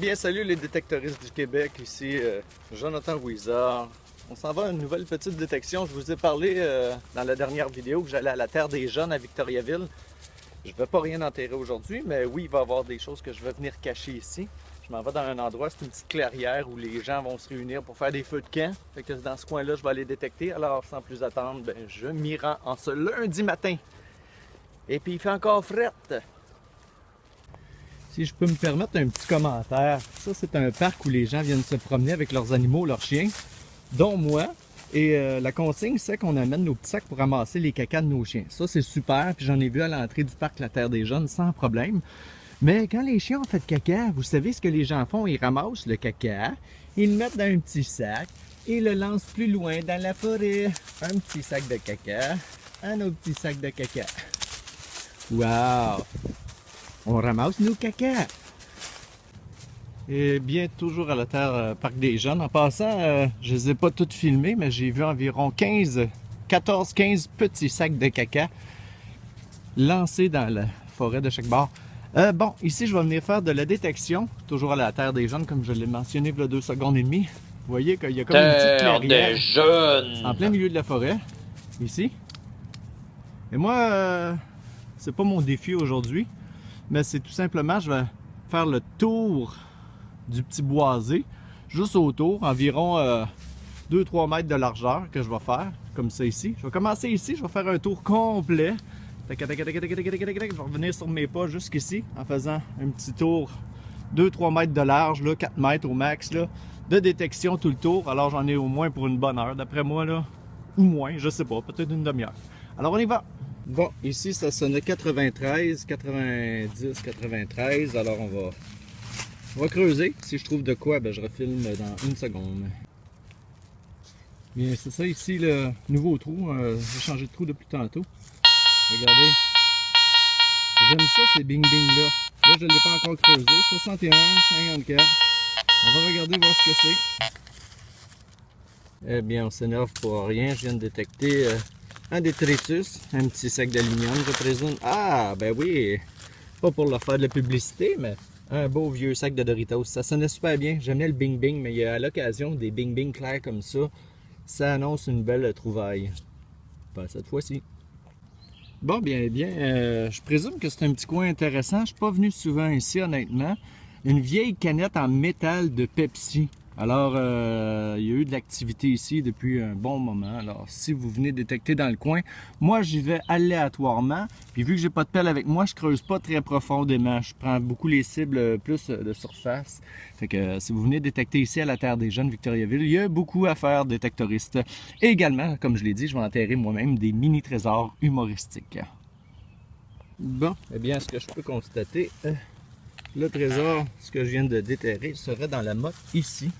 bien, salut les détectoristes du Québec, ici Jonathan Wizard. On s'en va à une nouvelle petite détection. Je vous ai parlé dans la dernière vidéo que j'allais à la Terre des Jeunes à Victoriaville. Je ne vais pas rien enterrer aujourd'hui, mais oui, il va y avoir des choses que je vais venir cacher ici. Je m'en vais dans un endroit, c'est une petite clairière où les gens vont se réunir pour faire des feux de camp. Fait que dans ce coin-là, je vais aller détecter. Alors, sans plus attendre, je m'y rends en ce lundi matin. Et puis, il fait encore frette. Si je peux me permettre un petit commentaire, ça c'est un parc où les gens viennent se promener avec leurs animaux, leurs chiens, dont moi. Et la consigne, c'est qu'on amène nos petits sacs pour ramasser les cacas de nos chiens. Ça c'est super, puis j'en ai vu à l'entrée du parc La Terre des Jeunes sans problème. Mais quand les chiens ont fait caca, vous savez ce que les gens font? Ils ramassent le caca, ils le mettent dans un petit sac et le lancent plus loin dans la forêt. Un petit sac de caca, un autre petit sac de caca. Wow! On ramasse nos caca. Et bien, toujours à la Terre Parc des Jeunes. En passant, je ne les ai pas toutes filmées, mais j'ai vu environ 14-15 petits sacs de caca lancés dans la forêt de chaque bord. Bon, ici, je vais venir faire de la détection, toujours à la Terre des Jeunes, comme je l'ai mentionné il y a 2 secondes et demie. Vous voyez qu'il y a comme une petite clairière des Jeunes en plein milieu de la forêt, ici. Et moi, c'est pas mon défi aujourd'hui. Mais c'est tout simplement, je vais faire le tour du petit boisé, juste autour, environ 2-3 mètres de largeur que je vais faire, comme ça ici. Je vais commencer ici, je vais faire un tour complet. Je vais revenir sur mes pas jusqu'ici en faisant un petit tour 2-3 mètres de large, là, 4 mètres au max, là, de détection tout le tour. Alors j'en ai au moins pour une bonne heure, d'après moi, là, ou moins, je sais pas, peut-être une demi-heure. Alors on y va! Bon, ici ça sonnait 93, 90, 93, alors on va creuser. Si je trouve de quoi, je refilme dans une seconde. Bien, c'est ça ici le nouveau trou, j'ai changé de trou depuis tantôt. Regardez, j'aime ça ces bing-bing là. Là je ne l'ai pas encore creusé, 61, 54. On va regarder voir ce que c'est. Eh bien, on s'énerve pour rien, je viens de détecter... un détritus, un petit sac d'aluminium, je présume. Ah, ben oui, pas pour leur faire de la publicité, mais un beau vieux sac de Doritos. Ça sonnait super bien, j'aimais le Bing Bing, mais à l'occasion des Bing Bing clairs comme ça annonce une belle trouvaille. Pas cette fois-ci. Bon, bien, je présume que c'est un petit coin intéressant. Je suis pas venu souvent ici, honnêtement. Une vieille canette en métal de Pepsi. Alors, il y a eu de l'activité ici depuis un bon moment. Alors, si vous venez détecter dans le coin, moi, j'y vais aléatoirement. Puis, vu que j'ai pas de pelle avec moi, je creuse pas très profondément. Je prends beaucoup les cibles plus de surface. Fait que si vous venez détecter ici à la Terre des Jeunes, Victoriaville, il y a beaucoup à faire détectoriste. Et également, comme je l'ai dit, je vais enterrer moi-même des mini-trésors humoristiques. Bon, eh bien, ce que je peux constater... le trésor, ce que je viens de déterrer, serait dans la motte ici.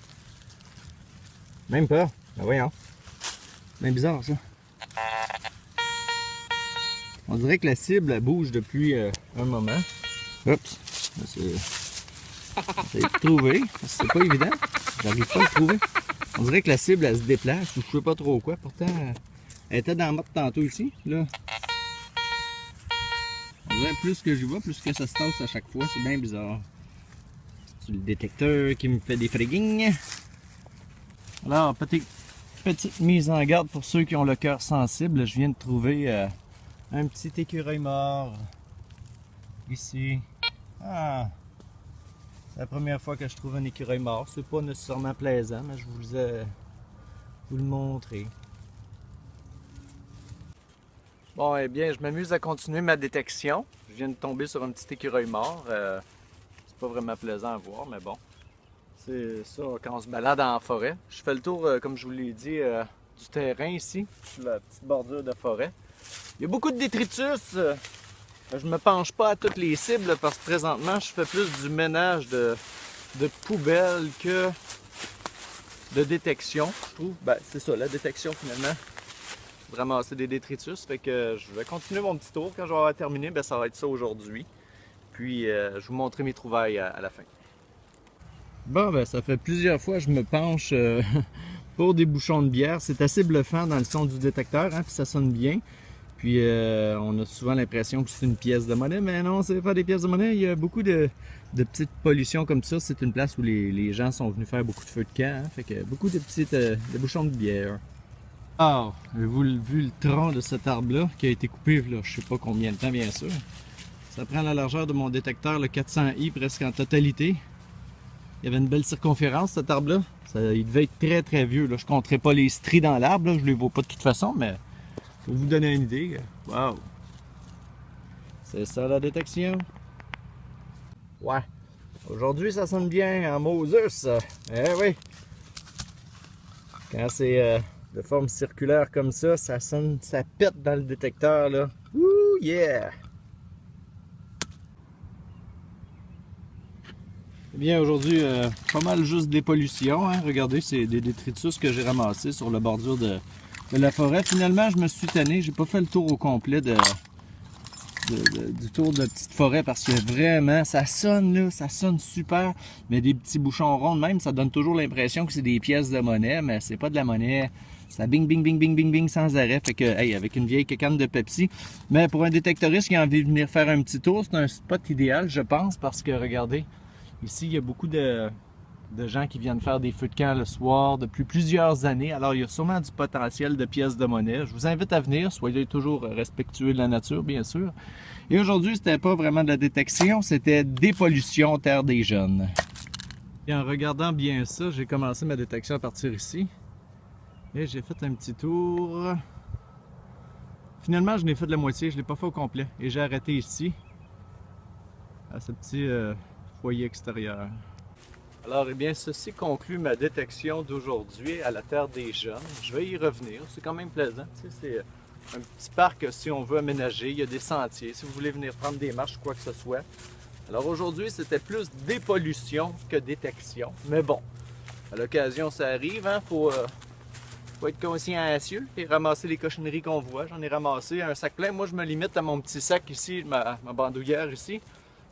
Même pas. Ben voyons. C'est bizarre ça. On dirait que la cible elle bouge depuis un moment. Oups. J'ai trouvé. C'est pas évident. J'arrive pas à le trouver. On dirait que la cible elle se déplace ou je sais pas trop quoi. Pourtant, elle était dans la motte tantôt ici. Là. Plus que je vois, plus que ça se tasse à chaque fois. C'est bien bizarre. C'est le détecteur qui me fait des friggings. Alors, petite mise en garde pour ceux qui ont le cœur sensible. Je viens de trouver un petit écureuil mort. Ici. Ah! C'est la première fois que je trouve un écureuil mort. C'est pas nécessairement plaisant, mais je voulais vous le montrer. Bon, eh bien, je m'amuse à continuer ma détection. Je viens de tomber sur un petit écureuil mort. C'est pas vraiment plaisant à voir, mais bon. C'est ça quand on se balade en forêt. Je fais le tour, comme je vous l'ai dit, du terrain ici, sur la petite bordure de forêt. Il y a beaucoup de détritus. Je me penche pas à toutes les cibles parce que présentement, je fais plus du ménage de poubelles que de détection, je trouve. Ben, c'est ça, la détection finalement. Ramasser des détritus, fait que je vais continuer mon petit tour. Quand je vais avoir terminé, ça va être ça aujourd'hui. Puis je vais vous montrer mes trouvailles à la fin. Bon, ça fait plusieurs fois que je me penche pour des bouchons de bière. C'est assez bluffant dans le son du détecteur, hein, puis ça sonne bien. Puis on a souvent l'impression que c'est une pièce de monnaie, mais non, c'est pas des pièces de monnaie. Il y a beaucoup de petites pollutions comme ça. C'est une place où les gens sont venus faire beaucoup de feux de camp. Hein? Fait que beaucoup de petites de bouchons de bière. Alors, avez-vous vu le tronc de cet arbre-là qui a été coupé, là, je sais pas combien de temps, bien sûr. Ça prend la largeur de mon détecteur, le 400i, presque en totalité. Il y avait une belle circonférence, cet arbre-là. Il devait être très très vieux. Là. Je ne compterai pas les stries dans l'arbre, je ne les vois pas de toute façon, mais pour vous donner une idée. Wow! C'est ça la détection. Ouais. Aujourd'hui, ça sonne bien en Moses. Eh oui! Quand c'est de forme circulaire comme ça sonne, ça pète dans le détecteur, là. Wouh, yeah! Eh bien, aujourd'hui, pas mal juste des pollutions. Hein? Regardez, c'est des détritus que j'ai ramassés sur le bordure de la forêt. Finalement, je me suis tanné. J'ai pas fait le tour au complet du tour de la petite forêt parce que vraiment, ça sonne là, ça sonne super. Mais des petits bouchons ronds même, ça donne toujours l'impression que c'est des pièces de monnaie, mais c'est pas de la monnaie. Ça bing, bing, bing, bing, bing, bing sans arrêt. Fait que, hey, avec une vieille canne de Pepsi. Mais pour un détectoriste qui a envie de venir faire un petit tour, c'est un spot idéal, je pense, parce que regardez. Ici, il y a beaucoup de gens qui viennent faire des feux de camp le soir depuis plusieurs années. Alors, il y a sûrement du potentiel de pièces de monnaie. Je vous invite à venir. Soyez toujours respectueux de la nature, bien sûr. Et aujourd'hui, c'était pas vraiment de la détection, c'était dépollution Terre des Jeunes. Et en regardant bien ça, j'ai commencé ma détection à partir ici. Et j'ai fait un petit tour. Finalement, je n'ai fait de la moitié, je ne l'ai pas fait au complet. Et j'ai arrêté ici, à ce petit foyer extérieur. Alors, eh bien, ceci conclut ma détection d'aujourd'hui à la Terre des Jeunes. Je vais y revenir, c'est quand même plaisant. Tu sais, c'est un petit parc si on veut aménager, il y a des sentiers, si vous voulez venir prendre des marches ou quoi que ce soit. Alors aujourd'hui, c'était plus dépollution que détection. Mais bon, à l'occasion, ça arrive, hein, faut être consciencieux et ramasser les cochonneries qu'on voit. J'en ai ramassé un sac plein. Moi, je me limite à mon petit sac ici, ma bandoulière ici.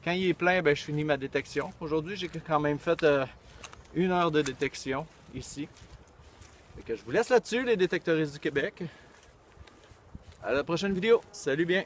Quand il est plein, ben, je finis ma détection. Aujourd'hui, j'ai quand même fait 1 heure de détection ici. Fait que je vous laisse là-dessus, les détectoristes du Québec. À la prochaine vidéo. Salut bien!